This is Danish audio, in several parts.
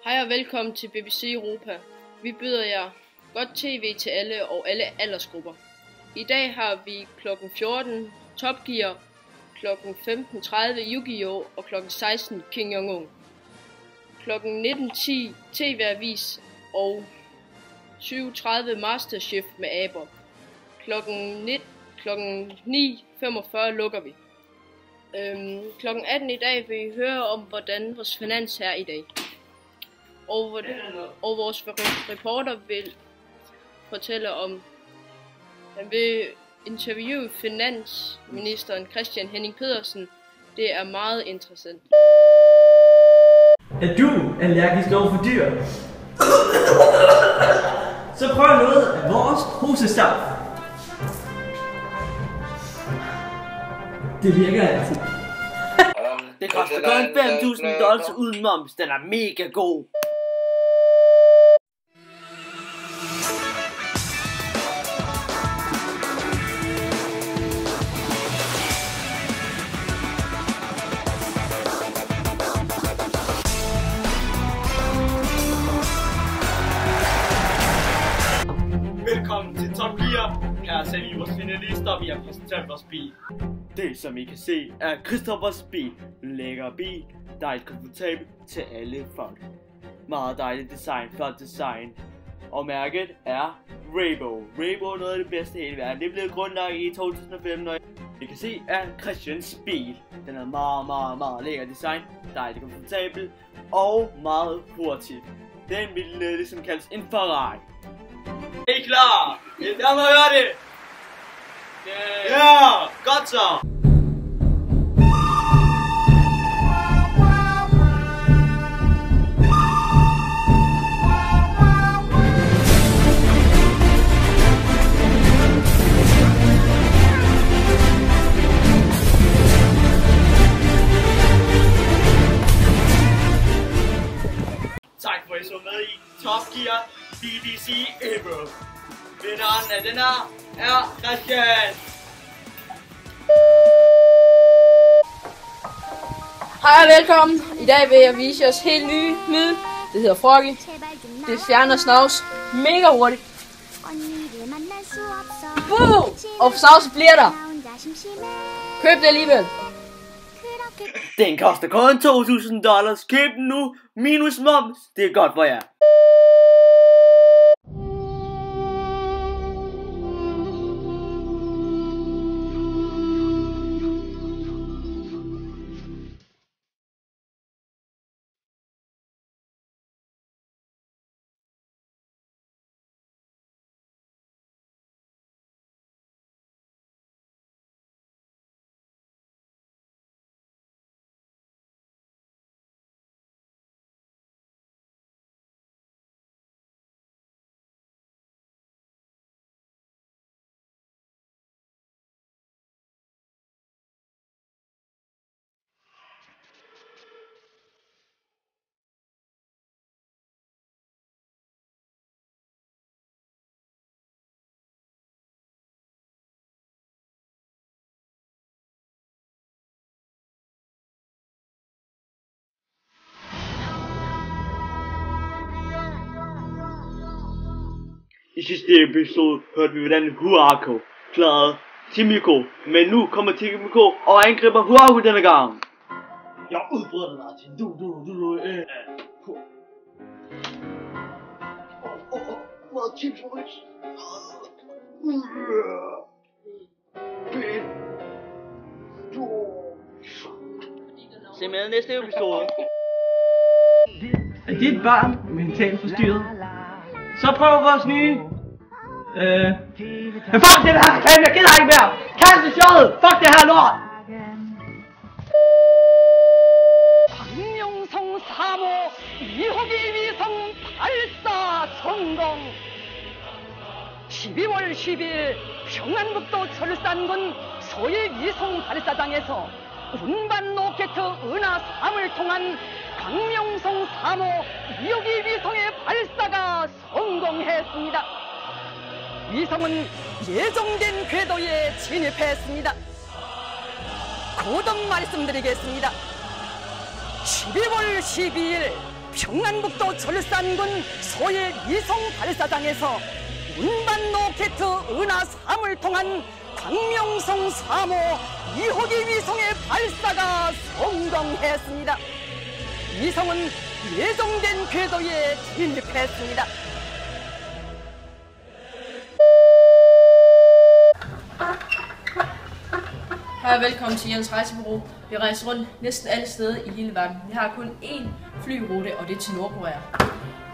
Hej og velkommen til BBC Europa. Vi byder jer godt tv til alle og alle aldersgrupper. I dag har vi kl. 14 Top Gear, kl. 15:30 Yu-Gi-Oh! Og kl. 16 King Jong-un. Kl. 19:10 TV-avis og 20:30 Masterchef med aber. Kl. 9:45 lukker vi. Kl. 18 i dag vil I høre om, hvordan vores finans er i dag. Og vores reporter vil fortælle om, han vil interviewe finansministeren Christian Henning Pedersen. Det er meget interessant. Er du allergisk over for dyr? Så prøv noget af vores hosestaf. Det virker altså. Det koster kun $5.000 uden moms. Den er mega god. Velkommen til Top Gear. Her ser vi vores finalister, vi har præsenteret vores bil. Det som I kan se er Christoffers bil. En lækker bil, dejligt komfortabel til alle folk. Meget dejligt design, flot design. Og mærket er Rainbow. Rainbow er noget af det bedste i hele verden. Det blev grundlagt i 2015, og I kan se er Christians bil. Den er meget lækker design, dejligt komfortabel og meget hurtig. Den vil ligesom kaldes en Ferrari. Er I klar? Jeg må høre det! Ja, godt så! Tak for at I så med i Top Gear BBC Europa. Vinderen af den her er Christian. Hej og velkommen. I dag vil jeg vise jer helt nye middel. Det hedder Froggy. Det fjerner snavs mega hurtigt. Og snavs bliver der. Køb det alligevel. Den koster kun $2.000. Køb den nu. Minus moms. Det er godt for jer. I sidste episode hørte vi hvordan Huako klarede Timiko, men nu kommer Timiko og angriber Huako denne gang. Jeg udbryder dig til du. Meget chips for ris. Se med næste episode. Er dit barn mentalt forstyrret? Så prøv vores nye men fuck det her reklame, jeg gider ikke mere. Kast det showet. Fuck det her lort. 광명성 3호 2호기 위성 발사 성공. 12월 10일 평안북도 철산군 소일 위성 발사장에서 운반 로켓 은하 3을 통한 광명성 3호 2호기 위성의 발사가 성공했습니다. 위성은 예정된 궤도에 진입했습니다. 고정 말씀드리겠습니다. 12월 12일 평안북도 철산군 소일 위성 발사장에서 운반 로켓 은하 3을 통한 광명성 3호 2호기 위성의 발사가 성공했습니다. 위성은 예정된 궤도에 진입했습니다. Hej og velkommen til Jens Rejsebureau. Vi rejser rundt næsten alle steder i hele verden. Vi har kun én flyrute, og det er til Nordkorea.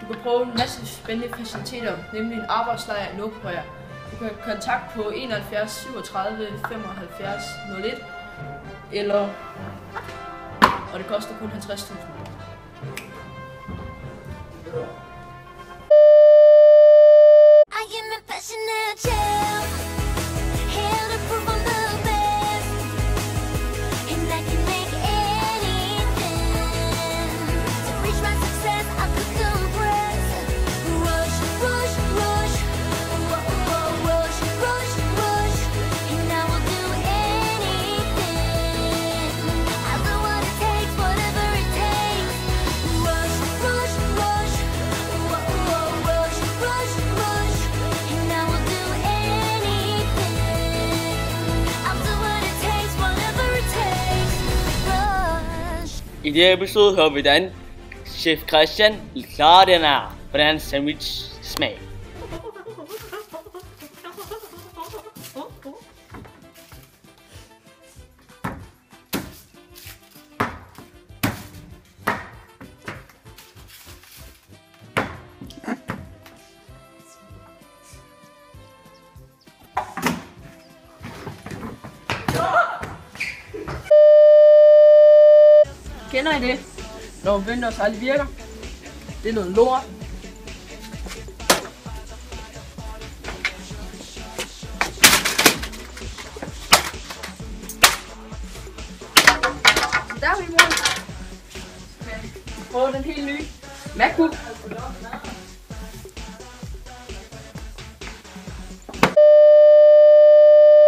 Du kan prøve en masse spændende faciliteter, nemlig en arbejdslejr i Nordkorea. Du kan kontakte på 71 37 75 01, eller, og det koster kun 50.000. I am a passionate child, here to prove I'm the best, and I can make anything. To reach my success, I could compress. Rush, rush, rush, rush, rush, rush, and I will do anything. I'll do what it takes, whatever it takes. Rush, rush, rush, rush, rush, rush, and I will do anything. I'll do what it takes, whatever it takes. Rush. I denne episode hører vi, hvordan Chef Christian klarer den her, hvordan sandwich smag. Kender I det? Når Windows aldrig virker. Det er noget lort. Der er vi i morgen. Prøv den helt nye MacBook.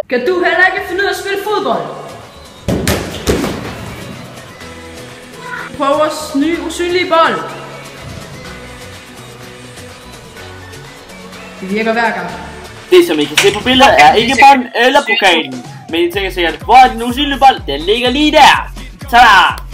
Kan du heller ikke finde ud af at spille fodbold? Prøv vores nye usynlige bold. Det virker hver gang. Det som I kan se på billedet er ikke bolden eller pokalen. Men I tænker sikkert, hvor er den usynlige bold? Den ligger lige der. Tada!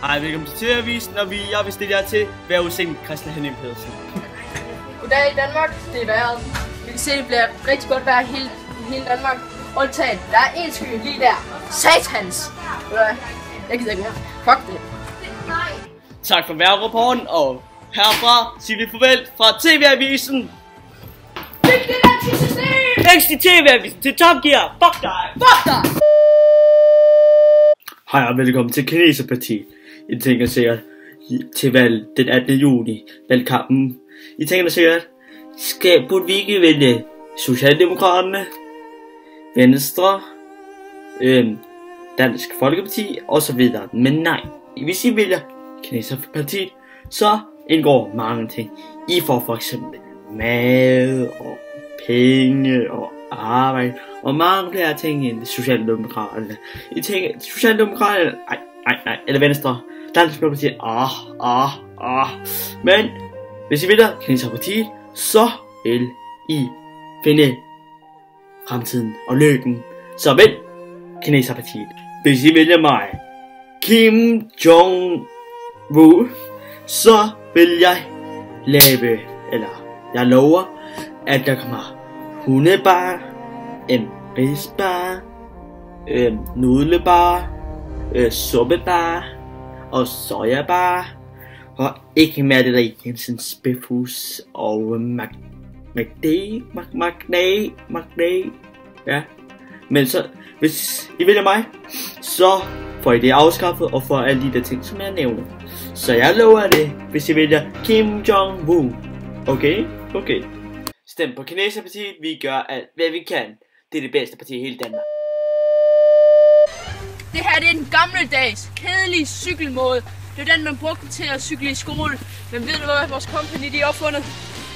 Hej, velkommen til TV-avisen, og jeg vil stille jer til vejrudsendt Christian Henning Pedersen. Goddag i Danmark, det er vejret. Vi kan se, at det bliver rigtig godt vejr i hele Danmark. Undtagen, der er en sky lige der. Satans! Jeg gider ikke mere. Fuck det. Tak for vejrrapporten, og herfra siger vi farvel fra TV-avisen. Vækst i TV-avisen til Top Gear. Fuck dig! Fuck dig! Hej og velkommen til Kineserpartiet. I tænker sikkert til valg den 18. juni, valgkampen. I tænker sikkert, burde vi ikke vælge Socialdemokraterne, Venstre, Dansk Folkeparti og så videre. Men nej, hvis I vælger Kineserpartiet, så indgår mange ting. I får for eksempel mad og penge og arbejde og mange flere ting end Socialdemokraterne. I tænker Socialdemokraterne, nej, eller Venstre, Dansk Folkeparti, Men hvis I vælger Kineserpartiet, så vil I finde fremtiden og lykken. Så vælg Kineserpartiet. Hvis I vælger mig, Kim Jong-un, så vil jeg lave, eller jeg lover, at der kommer hundebar, risbar, nudelbar, suppebar og sojabar, og ikke mere det der Jensens Bifhus og McD, ja. Men så, hvis I vælger mig, så får I det afskaffet og får alle de der ting, som jeg nævner. Så jeg lover det, hvis I vælger Kim Jong-un. Okay? Stem på Kineserpartiet, vi gør alt, hvad vi kan. Det er det bedste parti i hele Danmark. Det her det er den gammeldags, kedelige cykelmåde. Det er den, man brugte til at cykle i skole. Men ved du hvad, vores company de har opfundet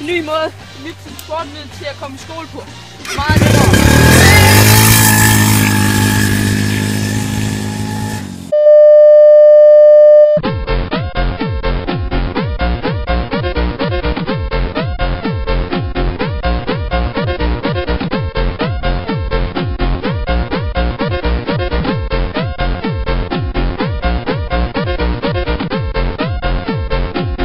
en ny måde, en ny transportmiddel til at komme i skole på. Meget nemmere.